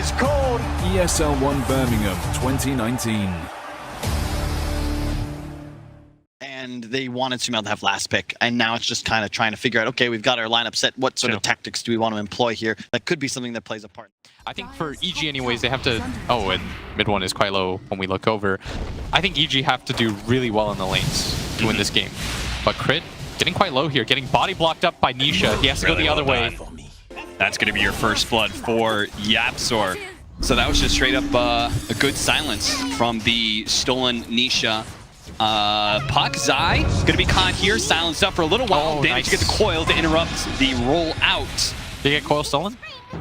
is called ESL 1 Birmingham 2019. And they wanted Sumail to have last pick, and now it's just kind of trying to figure out, okay, we've got our lineup set, what sort of tactics do we want to employ here? That could be something that plays a part. I think for EG anyways, they have to... Oh, and mid one is quite low when we look over. I think EG have to do really well in the lanes to win this game. But Crit, getting quite low here, getting body blocked up by Nisha. He has to go the other way. That's going to be your first blood for EG.s4. So that was just straight up a good silence from the stolen Nisha. Puck Zai going to be caught here, silenced up for a little while. Damage to get the coil to interrupt the roll out. Did he get coil stolen?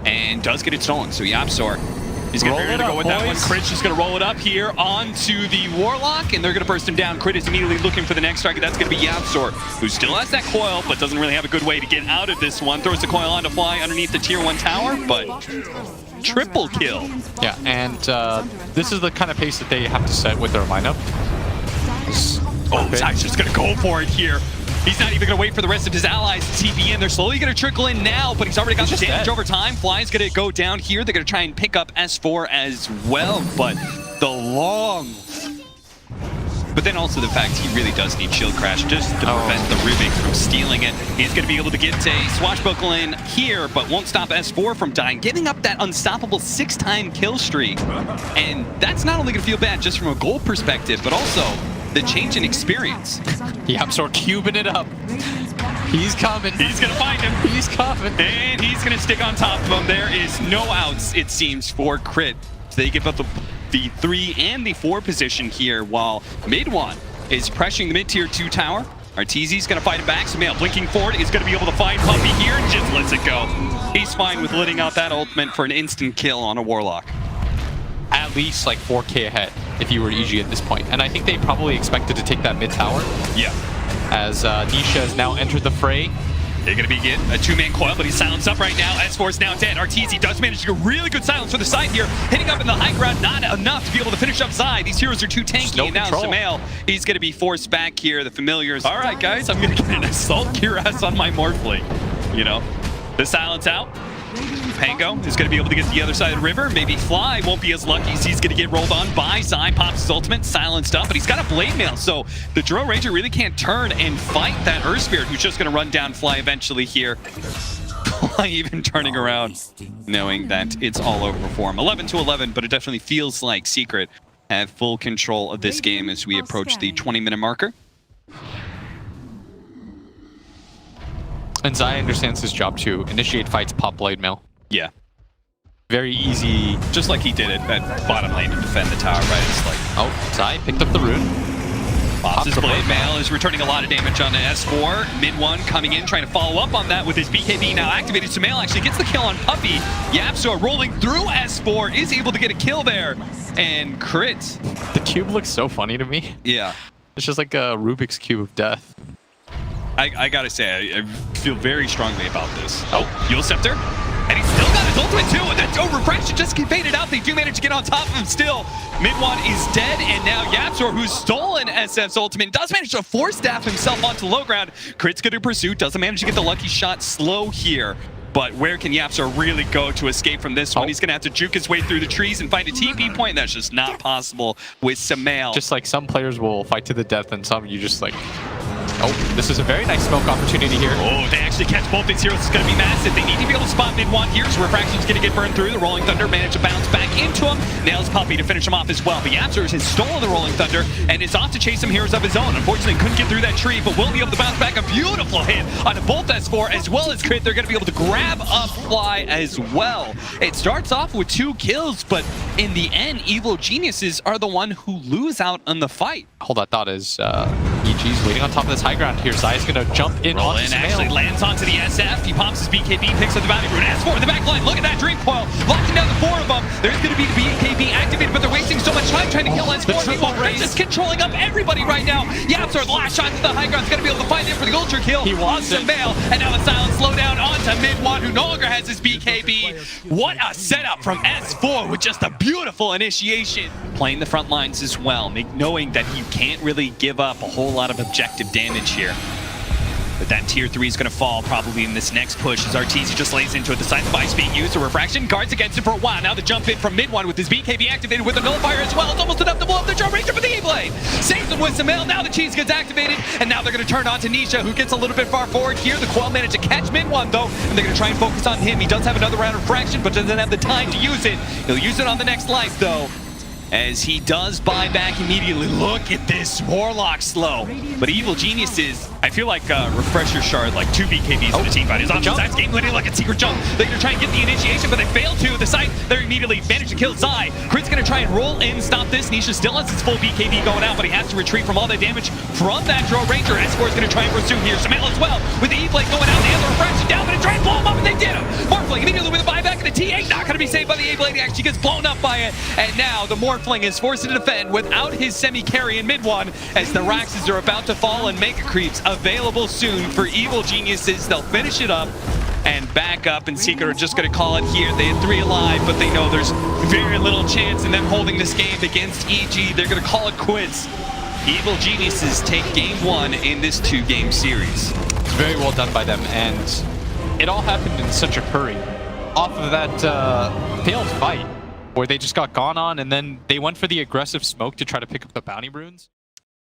And does get it stolen. So EG.s4 is going to go with that one. Crit's just going to roll it up here onto the Warlock, and they're going to burst him down. Crit is immediately looking for the next target. That's going to be EG.s4, who still has that coil, but doesn't really have a good way to get out of this one. Throws the coil on to fly underneath the tier 1 tower, but triple kill. Yeah, and this is the kind of pace that they have to set with their lineup. Oh, Zai's just going to go for it here. He's not even going to wait for the rest of his allies to TP in. They're slowly going to trickle in now, but he's already got the damage over time. Fly's going to go down here. They're going to try and pick up S4 as well, but the long... But then also the fact he really does need Shield Crash just to prevent the Rubik's from stealing it. He's going to be able to get a swashbuckle in here, but won't stop S4 from dying, giving up that unstoppable 6-time kill streak. And that's not only going to feel bad just from a goal perspective, but also the change in experience. Yeah, so cubing it up. He's coming. He's going to find him. He's coming. And he's going to stick on top of him. There is no outs, it seems, for Crit. So they give up the 3 and the 4 position here, while mid one is pressuring the mid-tier 2 tower. Arteezy's going to fight it back. Sumail blinking forward is going to be able to find Puppy here and just lets it go. He's fine with letting out that ultimate for an instant kill on a Warlock. At least like 4K ahead if you were EG at this point. And I think they probably expected to take that mid tower. Yeah. As Nisha has now entered the fray. They're going to be getting a 2-man coil, but he's silenced up right now. S4 is now dead. Arteezy does manage to get really good silence for the side here. Hitting up in the high ground, not enough to be able to finish up Zai. These heroes are too tanky. And now Sumail, he's going to be forced back here. The familiars. All right, guys, I'm going to get an assault cuirass on my Morphling. You know, the silence out. Pango is going to be able to get to the other side of the river. Maybe Fly won't be as lucky as he's going to get rolled on by Zai. Pops his ultimate, silenced up, but he's got a Blade Mail, so the Drill Ranger really can't turn and fight that Earth Spirit, who's just going to run down Fly eventually here. Fly even turning around, knowing that it's all over for him. 11-11, but it definitely feels like Secret have full control of this game as we approach the 20-minute marker. And Zai understands his job to initiate fights, pop Blade Mail. Yeah. Very easy. Just like he did it at bottom lane to defend the tower, right? It's like, oh, Zai picked up the rune. Pops his Blade Mail, is returning a lot of damage on the S4. Mid one coming in, trying to follow up on that with his BKB now activated. Sumail actually gets the kill on Puppy. EG.s4 rolling through S4, is able to get a kill there. And Crit. The cube looks so funny to me. Yeah. It's just like a Rubik's Cube of death. I gotta say, I feel very strongly about this. Oh, Yule Scepter. And he's still got his ultimate too, and that's refreshed, just faded out. They do manage to get on top of him still. Mid one is dead, and now EG.s4, who's stolen SF's ultimate, does manage to force staff himself onto low ground. Crit's gonna pursue, doesn't manage to get the lucky shot slow here. But where can EG.s4 really go to escape from this one? He's gonna have to juke his way through the trees and find a TP point. That's just not possible with Sumail. Just like some players will fight to the death, and some you just like... Oh, this is a very nice smoke opportunity here. Oh, they actually catch both these heroes. It's going to be massive. They need to be able to spot mid one here, so Refraction's going to get burned through. The Rolling Thunder managed to bounce back into him. Nails Puppy to finish him off as well. But EG.s4 has stolen the Rolling Thunder and is off to chase some heroes of his own. Unfortunately, couldn't get through that tree, but will be able to bounce back. A beautiful hit on both S4 as well as Crit. They're going to be able to grab up Fly as well. It starts off with 2 kills, but in the end, Evil Geniuses are the one who lose out on the fight. Hold that thought as EG's waiting on top of this high ground here. Zai's going to jump in Roll onto in, Sumail. actually lands onto the SF. He pops his BKB, picks up the Bounty Rune. S4 in the back line. Look at that Dream Coil. Locking down the 4 of them. There's going to be the BKB activated, but they're wasting so much time trying to kill S4. Meanwhile, Red's just controlling up everybody right now. EG.s4, the last shot to the high ground, is going to be able to find him for the ultra kill on Sumail. And now a silent slowdown onto mid one, who no longer has his BKB. What a setup from S4 with just a beautiful initiation. Playing the front lines as well, knowing that you can't really give up a whole lot of objective damage here. But that tier 3 is going to fall probably in this next push as Arteezy just lays into it. The side device being used, a refraction, guards against it for a while. Now the jump in from mid one with his BKB activated with a nullifier as well. It's almost enough to blow up the Drum Ranger for the E-Blade. Saves him with Samel. Now the cheese gets activated, and now they're going to turn on to Nisha, who gets a little bit far forward here. The Coil managed to catch mid one though, and they're going to try and focus on him. He does have another round of fraction, but doesn't have the time to use it. He'll use it on the next life though, as he does buy back immediately. Look at this Warlock slow. But Evil Geniuses, I feel like Refresher Shard, like 2 BKBs in the team fight. His options that's game literally like a secret jump. They're going to try and get the initiation, but they fail to. The site, they're immediately managed to kill Zai. Crit's going to try and roll in, stop this. Nisha still has his full BKB going out, but he has to retreat from all that damage from that Drill Ranger. S4 is going to try and pursue here. Samel as well, with the E-Blade going out. The other refraction down, but they try and blow him up, and they did him. Morphling immediately with a buyback, and the T8 not going to be saved by the E-Blade. He actually gets blown up by it, and now the Morphling is forced to defend without his semi-carry in mid one, as the Raxes are about to fall and Mega Creeps available soon for Evil Geniuses. They'll finish it up and back up, and Secret are just going to call it here. They had 3 alive, but they know there's very little chance in them holding this game against EG. They're going to call it quits. Evil Geniuses take game 1 in this 2-game series. It's very well done by them, and it all happened in such a hurry. Off of that failed fight, where they just got gone on, and then they went for the aggressive smoke to try to pick up the bounty runes.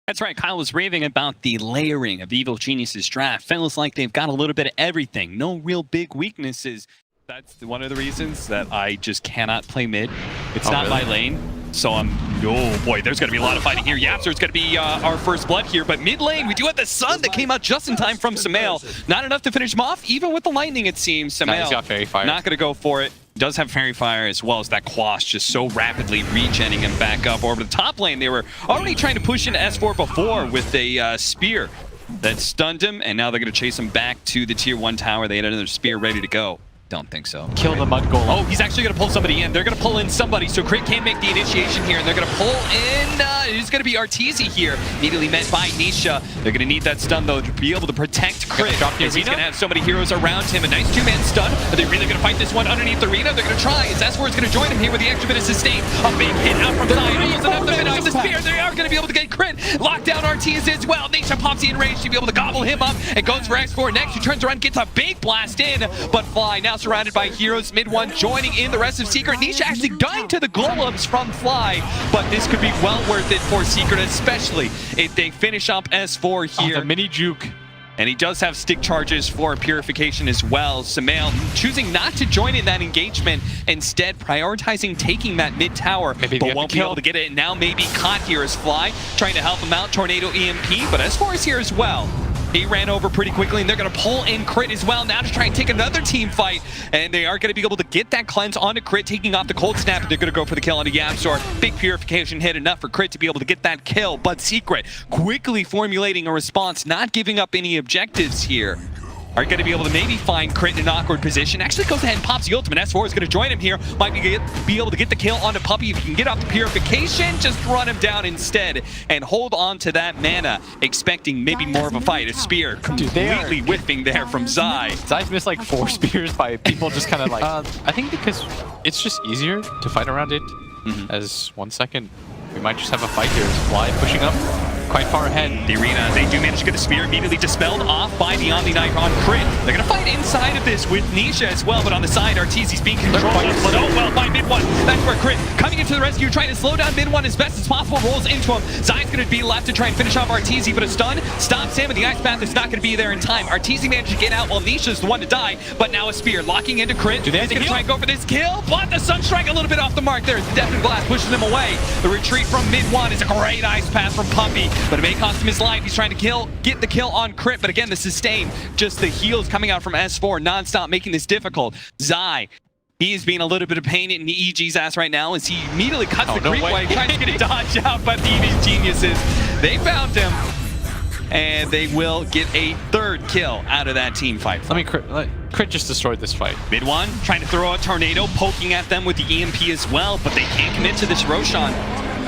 That's right, Kyle was raving about the layering of Evil Geniuses draft. Feels like they've got a little bit of everything. No real big weaknesses. That's one of the reasons that I just cannot play mid. It's not my lane. So oh boy, there's going to be a lot of fighting here. Yapster's going to be our first blood here, but mid lane, we do have the Sun that came out just in time from Samel. Not enough to finish him off, even with the lightning, it seems. Samel he's got Fairy Fire. Not going to go for it. Does have Fairy Fire as well as that Quash just so rapidly regenning him back up. Over the top lane, they were already trying to push into S4 before with a spear that stunned him, and now they're going to chase him back to the tier 1 tower. They had another spear ready to go. Don't think so. Kill the Mud Golem. Oh, he's actually going to pull somebody in. They're going to pull in somebody, so Crit can't make the initiation here, and they're going to pull in... it's going to be Arteezy here, immediately met by Nisha. They're going to need that stun, though, to be able to protect Crit, as he's going to have so many heroes around him. A nice 2-man stun. Are they really going to fight this one underneath the arena? They're going to try. As S4 is going to join him here with the extra bit of sustain. A big hit out from Zion. Almost enough to finish with the spear. They are going to be able to get Crit. Lock down Arteezy as well. Nisha pops in range to be able to gobble him up, and goes for X4 next. He turns around, gets a big blast in, but Fly now surrounded by heroes. Mid one joining in the rest of Secret. Nisha actually dying to the golems from Fly, but this could be well worth it for Secret, especially if they finish up S4 here. The mini juke. And he does have stick charges for purification as well. Samel choosing not to join in that engagement, instead prioritizing taking that mid tower, maybe but won't be able to get it. Now maybe caught here as Fly trying to help him out. Tornado EMP, but S4 is here as well. He ran over pretty quickly, and they're going to pull in Crit as well now to try and take another team fight. And they are going to be able to get that cleanse onto Crit, taking off the Cold Snap. They're going to go for the kill onto Yapstor. Big purification hit, enough for Crit to be able to get that kill. But Secret quickly formulating a response, not giving up any objectives here. Are going to be able to maybe find Crit in an awkward position. Actually goes ahead and pops the ultimate. S4 is going to join him here. Might be able to get the kill onto Puppey. If he can get off the purification, just run him down instead and hold on to that mana, expecting maybe more of a fight. A spear completely whiffing there from Zai. Zai's missed like 4 spears by people just kind of like... I think because it's just easier to fight around it. As 1 second, we might just have a fight here. Fly pushing up quite far ahead. The arena, they do manage to get the spear immediately dispelled off by the Omni Knife on Crit. They're going to fight inside of this with Nisha as well, but on the side, Arteezy's being controlled. But oh well, by mid one. That's where Crit coming into the rescue, trying to slow down mid one as best as possible, rolls into him. Zai's going to be left to try and finish off Arteezy, but a stun stops him, and the Ice Path is not going to be there in time. Arteezy managed to get out while Nisha's the one to die, but now a spear locking into Crit. He's going to try and go for this kill, but the Sunstrike a little bit off the mark there. The Deafening Blast pushes him away. The retreat from mid one is a great Ice Path from Puppey, but it may cost him his life. He's trying to get the kill on Crit, but again, the sustain, just the heals coming out from S4 non-stop, making this difficult. Zai, he is being a little bit of pain in the EG's ass right now as he immediately cuts the creep way, trying to get it dodged out, but the EG Geniuses, they found him, and they will get a 3rd kill out of that team fight. Crit just destroyed this fight. Mid one, trying to throw a tornado, poking at them with the EMP as well, but they can't commit to this Roshan.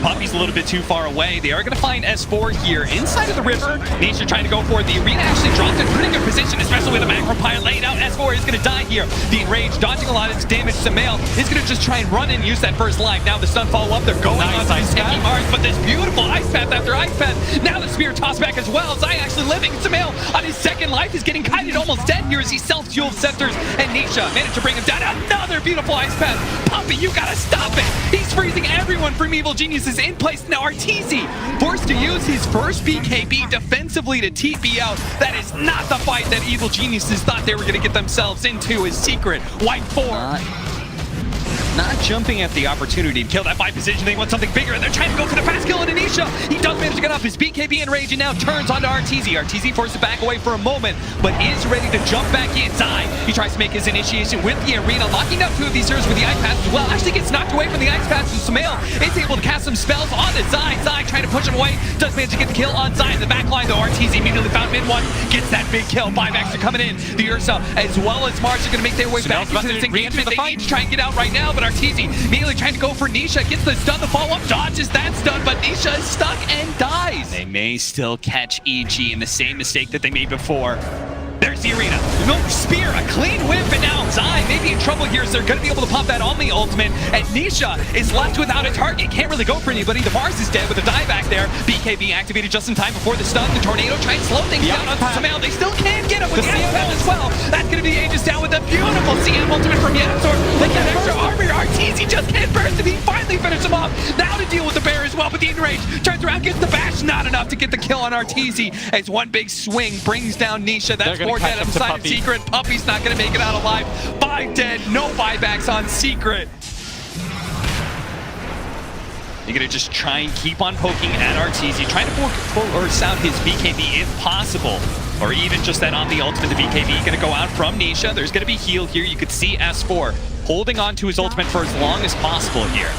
Puppey's a little bit too far away. They are going to find S4 here inside of the river. Nisha trying to go for it. The arena actually dropped in pretty good position, especially with a macro pile laying out. S4 is going to die here. The Enrage dodging a lot of damage. Samael is going to just try and run and use that first life. Now the stun follow up. They're going on to his tanky Mars, but this beautiful ice path after ice path. Now the spear toss back as well. Zai actually living. Samael on his second life is getting kited almost dead here as he self-fueled Scepters, and Nisha managed to bring him down. Another beautiful ice path. Puppy, you gotta stop it. He's freezing everyone from Evil Geniuses in place. Now Arteezy forced to use his first BKB defensively to TP out. That is not the fight that Evil Geniuses thought they were going to get themselves into. His secret white 4. Not jumping at the opportunity to kill that 5 position. They want something bigger, and they're trying to go for the fast kill on Anisha. He does manage to get off his BKB Enrage and now turns onto Arteezy. Arteezy forced to back away for a moment, but is ready to jump back in. Zai, he tries to make his initiation with the arena, locking up 2 of these heroes with the ice pass as well. Actually gets knocked away from the ice pass, so Samael is able to cast some spells onto Zai. Zai trying to push him away, does manage to get the kill on Zai in the back line, though. Arteezy immediately found mid-1, gets that big kill. 5 backs are coming in. The Ursa as well as Mars are going to make their way back into this engagement. They need to try and get out right now, but Arteezy immediately trying to go for Nisha, gets the stun, the follow-up, dodges that stun, but Nisha is stuck and dies. They may still catch EG in the same mistake that they made before. There's the arena. No spear, a clean whip, and now Zai may be in trouble here, so they're going to be able to pop that on the ultimate, and Nisha is left without a target. Can't really go for anybody. The Mars is dead with a dieback there. BKB activated just in time before the stun. The Tornado trying to slow things down onto Samael. They still can't get him with the CM as well. That's going to be Aegis down with a beautiful CM ultimate from Yamsor. They get extra armor. Arteezy just can't burst him. He finally finished him off. Now to deal with the bear as well, but the Enrage turns around, gets the bash. Not enough to get the kill on Arteezy as one big swing brings down Nisha. That's 4 dead upside of Secret. Puppy's not going to make it out alive. 5 dead, no buybacks on Secret. You're going to just try and keep on poking at Arteezy, trying to force out his BKB if possible. Or even just that on the ultimate, the BKB going to go out from Nisha. There's going to be heal here. You could see S4 holding on to his ultimate for as long as possible here.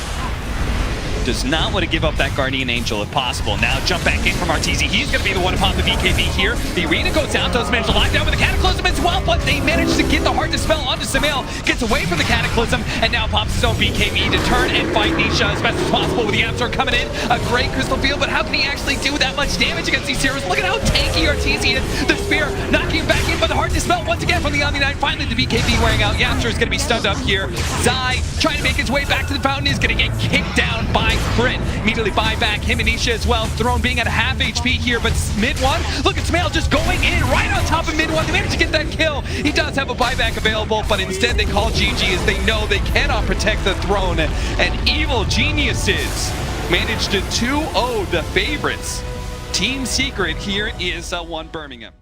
Does not want to give up that Guardian Angel if possible. Now jump back in from Arteezy. He's going to be the one to pop the BKB here. The arena goes down, does manage to lock down with the Cataclysm as well, but they manage to get the Heart Dispel onto Samael. Gets away from the Cataclysm and now pops his own BKB to turn and fight Nisha as best as possible with the Absor coming in. A great Crystal Field, but how can he actually do that much damage against these heroes? Look at how tanky Arteezy is. The Spear knocking him back in, but the Heart Dispel once again from the Omni Knight. Finally the BKB wearing out. Yamster is going to be stunned up here. Zai trying to make his way back to the fountain is going to get kicked down by Crit. Immediately buy back him and Nisha as well. Throne being at half HP here, but mid-1, look at Samael just going in right on top of mid-1. They managed to get that kill. He does have a buyback available, but instead they call GG as they know they cannot protect the throne. And Evil Geniuses managed to 2-0 the favorites. Team Secret here is 1 Birmingham.